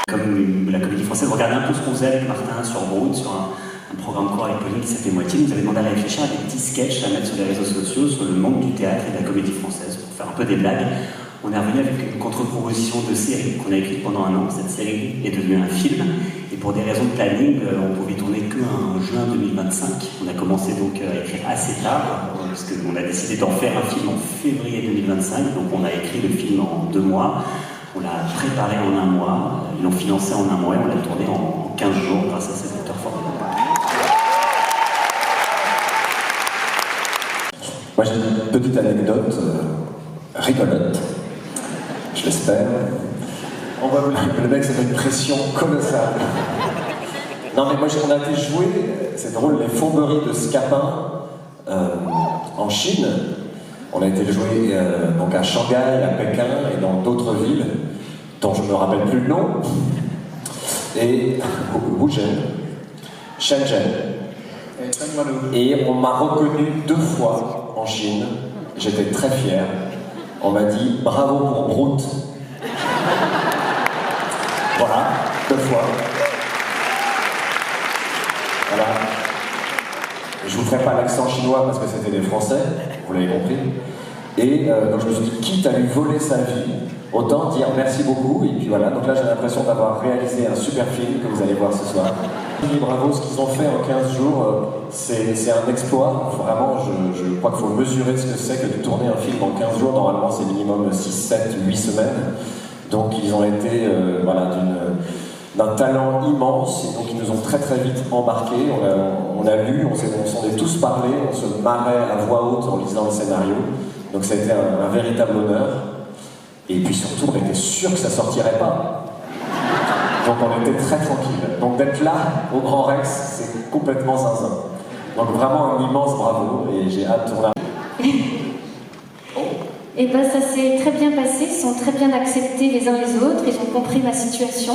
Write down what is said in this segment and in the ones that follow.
Comme la Comédie Française, regardez un peu ce qu'on faisait avec Martin sur Brood, sur un programme court avec Pauline qui s'appelait Moitié. Nous avait demandé à réfléchir à des petits sketchs à mettre sur les réseaux sociaux sur le monde du théâtre et de la Comédie Française pour faire un peu des blagues. On est revenu avec une contre-proposition de série qu'on a écrite pendant un an. Cette série est devenue un film et pour des raisons de planning, on pouvait tourner qu'en juin 2025. On a commencé donc à écrire assez tard parce qu'on a décidé d'en faire un film en février 2025. Donc on a écrit le film en 2 mois. On l'a préparé en 1 mois, ils l'ont financé en 1 mois et on l'a tourné en 15 jours grâce à ces acteurs formidables. Moi j'ai une petite anecdote rigolote, je l'espère. On va vous dire que le mec c'est une pression colossale. Non mais moi on a été jouer, c'est drôle, les fourberies de Scapin en Chine. On a été jouer donc à Shanghai, à Pékin et dans d'autres villes dont je ne me rappelle plus le nom. Et Shenzhen. Et on m'a reconnu 2 fois en Chine. J'étais très fier. On m'a dit bravo pour Brood. Voilà, 2 fois. Voilà. Je vous ferai pas l'accent chinois parce que c'était des Français, vous l'avez compris. Et donc je me suis dit, quitte à lui voler sa vie, autant dire merci beaucoup. Et puis voilà, donc là j'ai l'impression d'avoir réalisé un super film que vous allez voir ce soir. Bravo, ce qu'ils ont fait en 15 jours, c'est un exploit. Vraiment, je crois qu'il faut mesurer ce que c'est que de tourner un film en 15 jours. Normalement, c'est minimum 6, 7, 8 semaines. Donc ils ont été voilà, d'un talent immense, et donc ils nous ont très très vite embarqués, on a lu, on s'en est tous parlé, on se marrait à voix haute en lisant le scénario, donc ça a été un véritable honneur, et puis surtout on était sûr que ça sortirait pas, donc on était très tranquille, donc d'être là au Grand Rex, c'est complètement zinzin, donc vraiment un immense bravo, et j'ai hâte de tourner. Et ben ça s'est très bien passé, ils sont très bien acceptés les uns les autres, ils ont compris ma situation.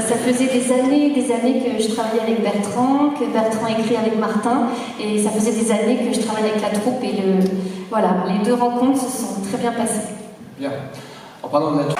Ça faisait des années que je travaillais avec Bertrand, que Bertrand écrit avec Martin, et ça faisait des années que je travaillais avec la troupe, et voilà, les 2 rencontres se sont très bien passées. Bien. En parlant de la troupe...